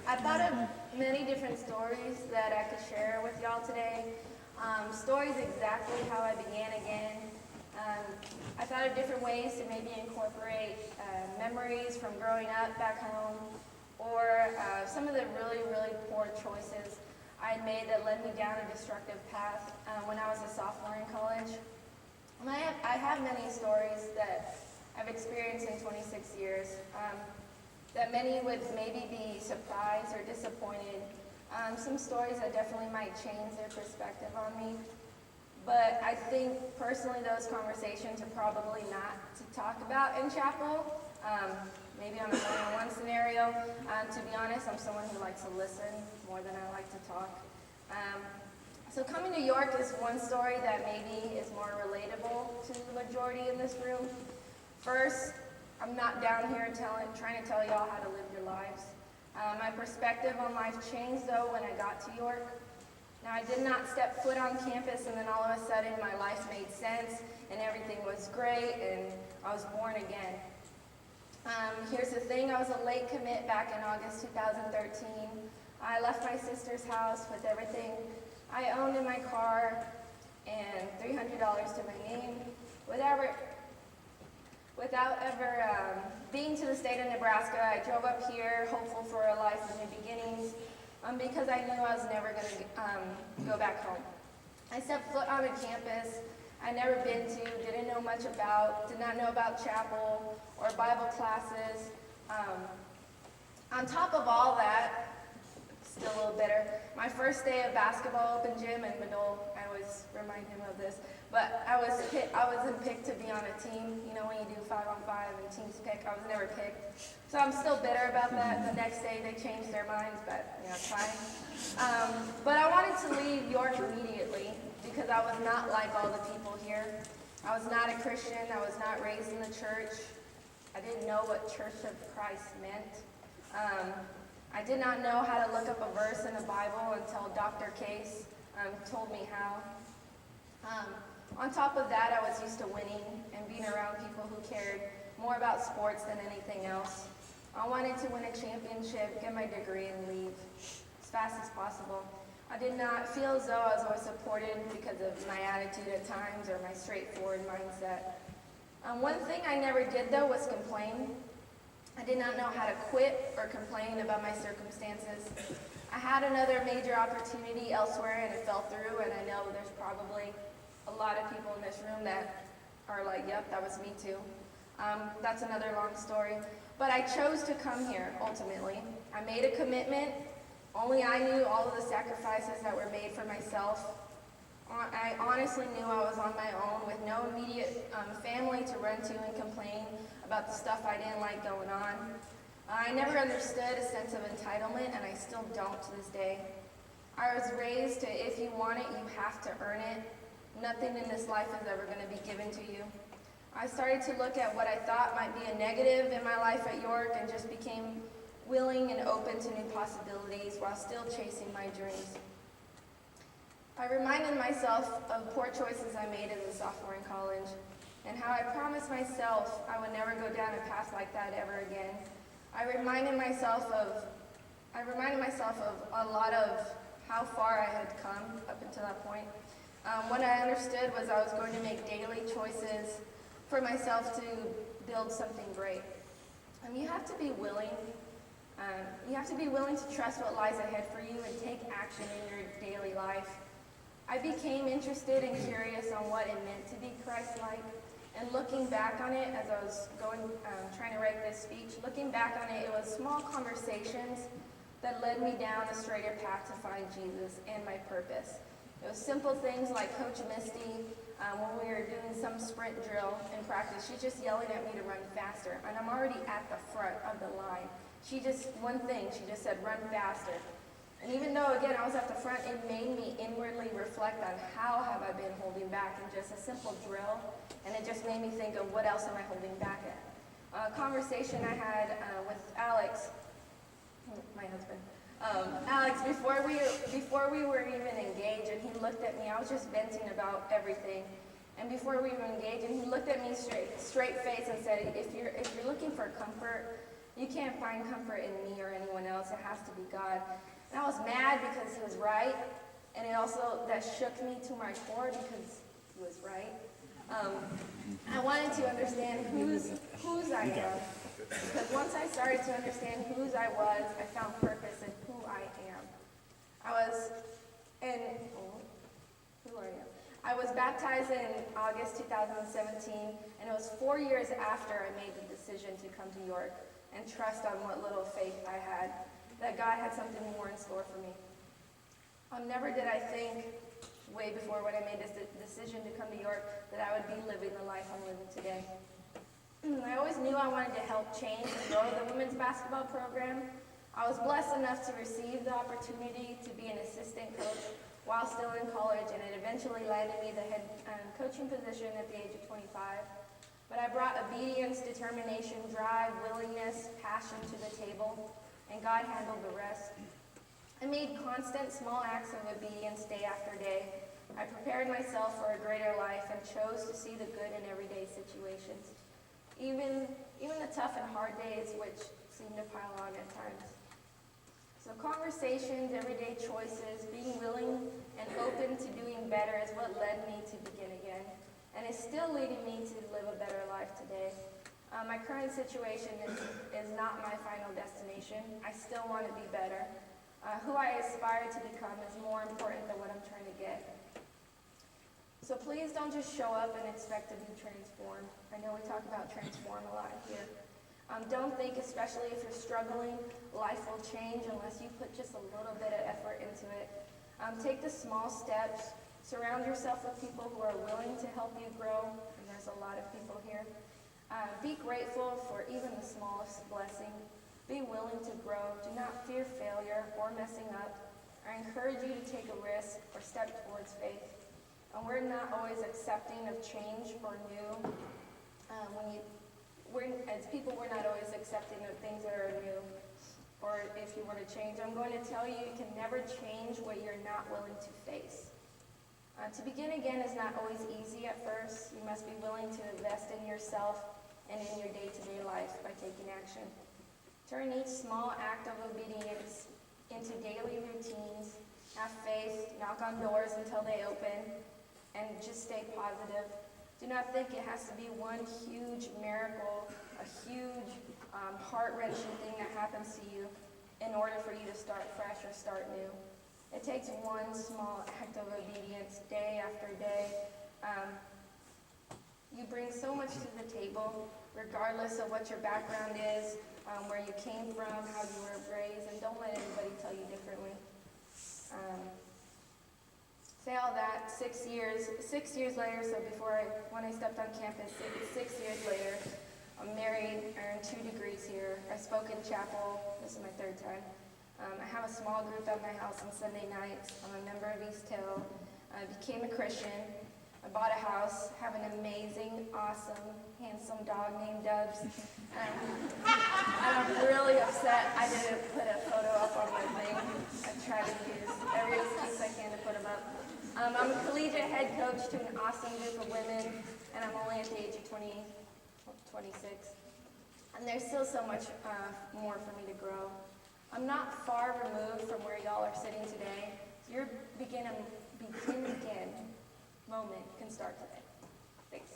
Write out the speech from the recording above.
I thought of many different stories that I could share with y'all today. Stories exactly how I began again. I thought of different ways to maybe incorporate memories from growing up back home, or some of the really, really poor choices I had made that led me down a destructive path when I was a sophomore in college. And I have many stories that I've experienced in 26 years. That many would maybe be surprised or disappointed. Some stories that definitely might change their perspective on me. But I think personally those conversations are probably not to talk about in chapel, maybe on a one-on-one scenario. To be honest, I'm someone who likes to listen more than I like to talk. So coming to York is one story that maybe is more relatable to the majority in this room. First, I'm not down here trying to tell y'all how to live your lives. My perspective on life changed though when I got to York. Now I did not step foot on campus and then all of a sudden my life made sense and everything was great and I was born again. Here's the thing, I was a late commit back in August 2013. I left my sister's house with everything I owned in my car and $300 to my name without ever being to the state of Nebraska. I drove up here hopeful for a life of new beginnings because I knew I was never going to go back home. I stepped foot on a campus I'd never been to, didn't know much about, did not know about chapel or Bible classes. On top of all that, still a little bitter, my first day of basketball open gym in Madole, I always remind him of this, but I wasn't picked to be on a team. You know, when you do 5-on-5 and teams pick, I was never picked. So I'm still bitter about that. The next day they changed their minds, but you know, it's fine. But I wanted to leave York immediately because I was not like all the people here. I was not a Christian. I was not raised in the church. I didn't know what Church of Christ meant. I did not know how to look up a verse in the Bible until Dr. Case told me how. On top of that, I was used to winning and being around people who cared more about sports than anything else. I wanted to win a championship, get my degree, and leave as fast as possible. I did not feel as though I was always supported because of my attitude at times or my straightforward mindset. One thing I never did, though, was complain. I did not know how to quit or complain about my circumstances. I had another major opportunity elsewhere and it fell through, and I know there's probably a lot of people in this room that are like, yep, that was me too. That's another long story. But I chose to come here, ultimately. I made a commitment. Only I knew all of the sacrifices that were made for myself. I honestly knew I was on my own with no immediate family to run to and complain about the stuff I didn't like going on. I never understood a sense of entitlement, and I still don't to this day. I was raised to, if you want it, you have to earn it. Nothing in this life is ever going to be given to you. I started to look at what I thought might be a negative in my life at York and just became willing and open to new possibilities while still chasing my dreams. I reminded myself of poor choices I made as a sophomore in college and how I promised myself I would never go down a path like that ever again. I reminded myself of a lot of how far I had come up until that point. What I understood was I was going to make daily choices for myself to build something great. You have to be willing. You have to be willing to trust what lies ahead for you and take action in your daily life. I became interested and curious on what it meant to be Christ-like. And looking back on it, as I was trying to write this speech, looking back on it, it was small conversations that led me down a straighter path to find Jesus and my purpose. It was simple things like Coach Misty, when we were doing some sprint drill in practice, she's just yelling at me to run faster, and I'm already at the front of the line. She just said, run faster. And even though, again, I was at the front, it made me inwardly reflect on how have I been holding back in just a simple drill, and it just made me think of what else am I holding back at. A conversation I had with Alex, my husband, Alex, before we were even engaged, and he looked at me, I was just venting about everything. And before we were engaged, and he looked at me straight face and said, if you're looking for comfort, you can't find comfort in me or anyone else. else. It has to be God. And I was mad because he was right, and it also, that shook me to my core because he was right. I wanted to understand whose I am, because once I started to understand whose I was, I found purpose in who I am. I was baptized in August 2017, and it was 4 years after I made the decision to come to York and trust on what little faith I had, that God had something more in store for me. Never did I think, way before when I made this decision to come to York, that I would be living the life I'm living today. I always knew I wanted to help change and grow the women's basketball program. I was blessed enough to receive the opportunity to be an assistant coach while still in college, and it eventually landed me the head coaching position at the age of 25. But I brought obedience, determination, drive, willingness, passion to the table, and God handled the rest. I made constant small acts of obedience day after day. I prepared myself for a greater life and chose to see the good in everyday situations, even the tough and hard days which seem to pile on at times. So conversations, everyday choices, being willing and open to doing better is what led me to begin again, and is still leading me to live a better life today. My current situation is not my final destination. I still want to be better. Who I aspire to become is more important than what I'm trying to get. So please don't just show up and expect to be transformed. I know we talk about transform a lot here. Don't think, especially if you're struggling, life will change unless you put just a little bit of effort into it. Take the small steps. Surround yourself with people who are willing to help you grow, and there's a lot of people here. Be grateful for even the smallest blessing. Be willing to grow. Do not fear failure or messing up. I encourage you to take a risk or step towards faith. We're not always accepting of change or new. As people, we're not always accepting of things that are new, or if you were to change. I'm going to tell you, you can never change what you're not willing to face. To begin again is not always easy at first. You must be willing to invest in yourself and in your day-to-day life by taking action. Turn each small act of obedience into daily routines. Have faith, knock on doors until they open, and just stay positive. Do not think it has to be one huge miracle, a huge heart-wrenching thing that happens to you in order for you to start fresh or start new. It takes one small act of obedience day after day. You bring so much to the table, regardless of what your background is, where you came from, how you were raised, and don't let anybody tell you differently. Say all that 6 years later, so when I stepped on campus, 6 years later, I'm married, I earned 2 degrees here. I spoke in chapel, this is my 3rd time. I have a small group at my house on Sunday nights. I'm a member of East Hill. I became a Christian. I bought a house, have an amazing, awesome, handsome dog named Dubs. And I'm really upset I didn't put a photo up on my thing. I tried to use every excuse I can to put him up. I'm a collegiate head coach to an awesome group of women, and I'm only at the age of 26. And there's still so much more for me to grow. I'm not far removed from where y'all are sitting today. Your begin again moment can start today. Thanks.